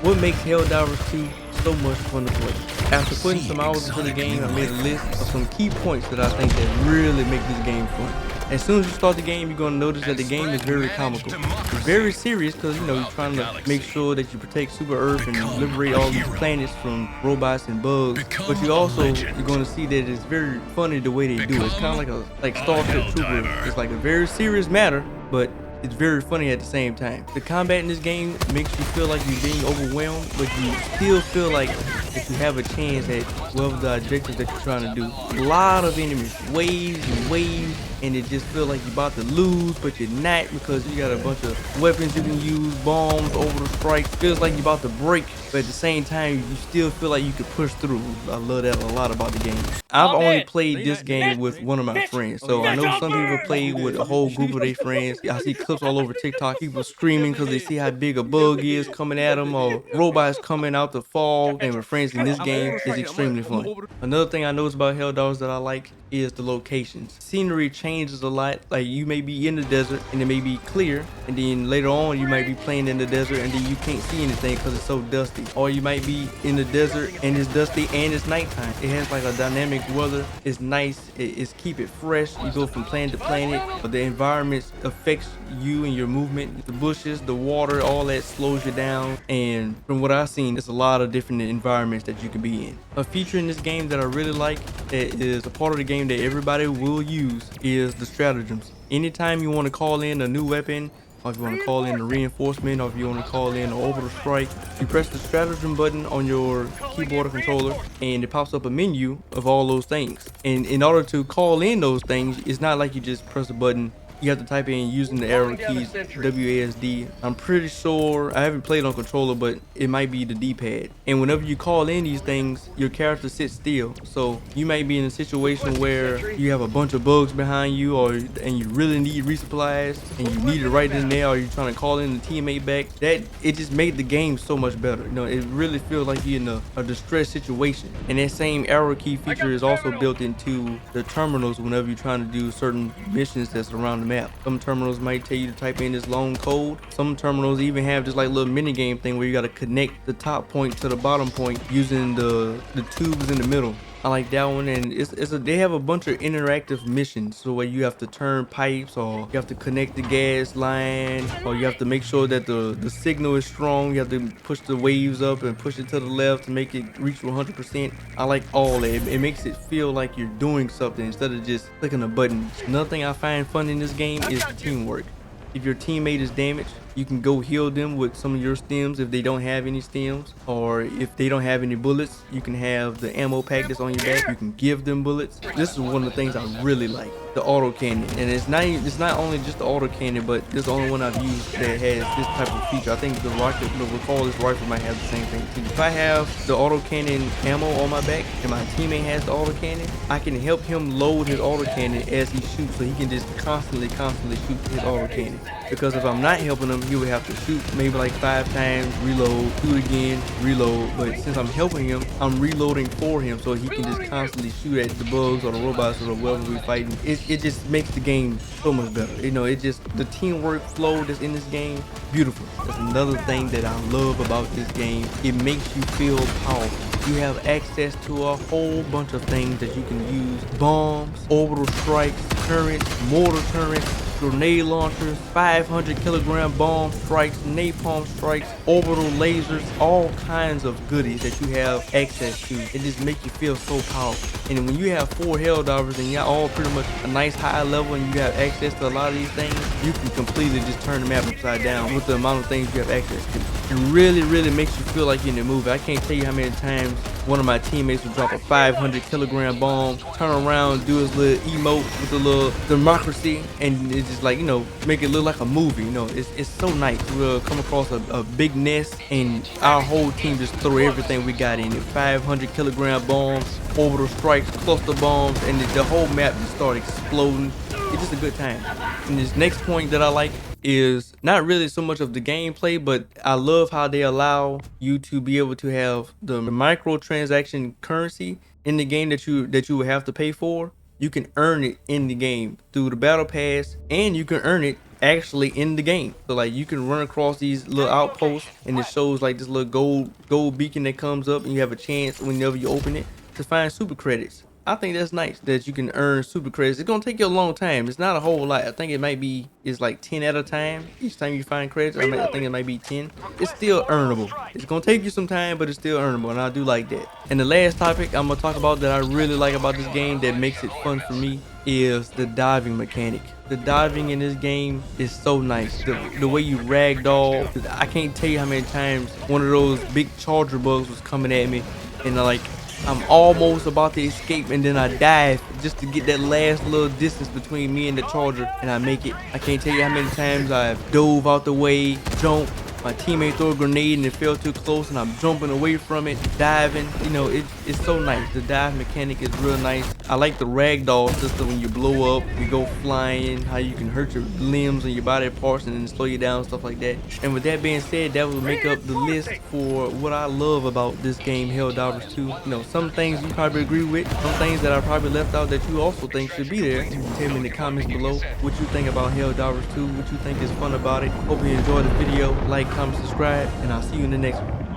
What makes Helldivers 2 so much fun to play? After putting some hours into the game, I made a list of some key points that I think that really make this game fun. As soon as you start the game, you're going to notice that the game is very comical. It's very serious because, you're trying to make sure that you protect Super Earth and liberate all these planets from robots and bugs. But you're going to see that it's very funny the way they do it. It's kind of like Starship Trooper. It's like a very serious matter, but it's very funny at the same time. The combat in this game makes you feel like you're being overwhelmed, but you still feel like that you have a chance at whatever the objectives that you're trying to do. A lot of enemies, waves and waves, and it just feels like you're about to lose, but you're not because you got a bunch of weapons you can use, bombs, over the strikes. Feels like you're about to break, but at the same time, you still feel like you could push through. I love that a lot about the game. I've only played this game with one of my friends, so I know some people play with a whole group of their friends. I see clips all over TikTok, people screaming because they see how big a bug is coming at them, or robots coming out the fog. And with friends in this game is extremely fun. Another thing I noticed about Helldivers that I like is the locations. Scenery changes a lot. Like, you may be in the desert and it may be clear, and then later on you might be playing in the desert and then you can't see anything because it's so dusty. Or you might be in the desert and it's dusty and it's nighttime. It has like a dynamic weather. It's nice. It's keep it fresh. You go from planet to planet, but the environment affects you and your movement. The bushes, the water, all that slows you down. And from what I've seen, it's a lot of different environments that you can be in. A feature in this game that I really like, that is a part of the game that everybody will use, is the stratagems. Anytime you want to call in a new weapon, or if you want to call in a reinforcement, or if you want to call in an orbital strike, you press the stratagem button on your keyboard or controller and it pops up a menu of all those things. And in order to call in those things, it's not like you just press a button. You have to type in using the arrow keys, WASD. I'm pretty sure, I haven't played on controller, but it might be the D-pad. And whenever you call in these things, your character sits still. So you might be in a situation where you have a bunch of bugs behind you, and you really need resupplies, and you need it right in there, or you're trying to call in the teammate back. It just made the game so much better. It really feels like you're in a distressed situation. And that same arrow key feature is also built into the terminals whenever you're trying to do certain missions that's around the map. Some terminals might tell you to type in this long code. Some terminals even have this like little mini game thing where you got to connect the top point to the bottom point using the tubes in the middle. I like that one. And they have a bunch of interactive missions, so where you have to turn pipes, or you have to connect the gas line, or you have to make sure that the signal is strong. You have to push the waves up and push it to the left to make it reach 100%. I like all that. It makes it feel like you're doing something instead of just clicking a button. Another thing I find fun in this game is the teamwork. If your teammate is damaged, you can go heal them with some of your stems if they don't have any stems, or if they don't have any bullets, you can have the ammo pack that's on your back. You can give them bullets. This is one of the things I really like, the auto cannon. And it's not only just the auto cannon, but this is the only one I've used that has this type of feature. I think the recoilless rifle might have the same thing too. If I have the auto cannon ammo on my back and my teammate has the auto cannon, I can help him load his auto cannon as he shoots, so he can just constantly shoot his auto cannon. Because if I'm not helping him, he would have to shoot maybe like 5 times, reload, shoot again, reload. But since I'm helping him, I'm reloading for him, so he can just constantly shoot at the bugs or the robots or whoever we're fighting. It just makes the game so much better. The teamwork flow that's in this game, beautiful. That's another thing that I love about this game. It makes you feel powerful. You have access to a whole bunch of things that you can use: bombs, orbital strikes, turrets, mortar turrets, grenade launchers, 500 kilogram bomb strikes, napalm strikes, orbital lasers, all kinds of goodies that you have access to. It just makes you feel so powerful. And when you have 4 Helldivers and you're all pretty much a nice high level and you have access to a lot of these things, you can completely just turn the map upside down with the amount of things you have access to. It really makes you feel like you're in the movie. I can't tell you how many times one of my teammates would drop a 500 kilogram bomb, turn around, do his little emote with the little democracy, and it's just like, make it look like a movie. It's so nice. We'll come across a big nest and our whole team just throw everything we got in it. 500 kilogram bombs, orbital strikes, cluster bombs, and the whole map just start exploding. It's just a good time. And this next point that I like is not really so much of the gameplay, but I love how they allow you to be able to have the microtransaction currency in the game that you would have to pay for. you can earn it in the game through the battle pass, and you can earn it actually in the game. So like you can run across these little outposts, and it shows like this little gold beacon that comes up, and you have a chance whenever you open it to find super credits. I think that's nice that you can earn super credits. It's gonna take you a long time. It's not a whole lot. I think it might be, it's like 10 at a time each time you find credits. I think it might be 10. It's still earnable. It's gonna take you some time, but it's still earnable, and I do like that. And the last topic I'm gonna talk about that I really like about this game that makes it fun for me is the diving mechanic. The diving in this game is so nice. The way you ragdoll, I can't tell you how many times one of those big charger bugs was coming at me, and like I'm almost about to escape, and then I dive just to get that last little distance between me and the charger, and I make it. I can't tell you how many times I've dove out the way, jumped, my teammate threw a grenade and it fell too close, and I'm jumping away from it, diving. You know, it's so nice. The dive mechanic is real nice. I like the ragdoll system. When you blow up, you go flying, how you can hurt your limbs and your body parts and then slow you down, stuff like that. And with that being said, that will make up the list for what I love about this game, Helldivers 2. You know, some things you probably agree with, some things that I probably left out that you also think should be there. Tell me in the comments below what you think about Helldivers 2, what you think is fun about it. Hope you enjoyed the video. Like, comment, subscribe, and I'll see you in the next one.